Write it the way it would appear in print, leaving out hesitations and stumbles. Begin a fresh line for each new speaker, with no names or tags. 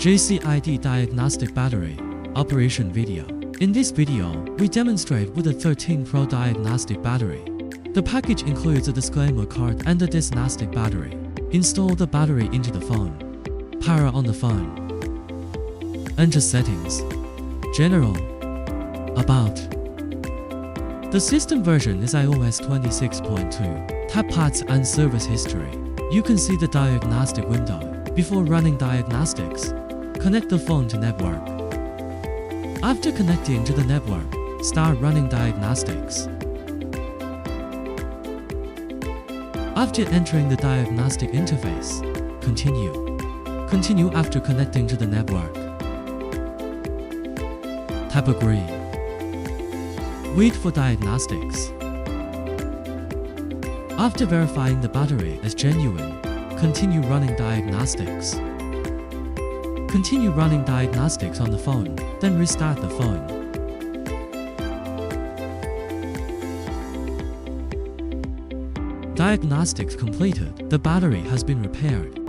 JCID Diagnostic Battery Operation Video. In this video, we demonstrate with a 13 Pro Diagnostic Battery. The package includes a disclaimer card and a diagnostic battery. Install the battery into the phone. Power on the phone. Enter settings. General. About. The system version is IOS26.2. Tap parts and service history. You can see the diagnostic window. Before running diagnostics, connect the phone to network. After connecting to the network, start running diagnostics. After entering the diagnostic interface, continue. Continue after connecting to the network. Tap Agree. Wait for diagnostics. After verifying the battery is genuine, continue running diagnostics. Continue running diagnostics on the phone, then restart the phone. Diagnostics completed. The battery has been repaired.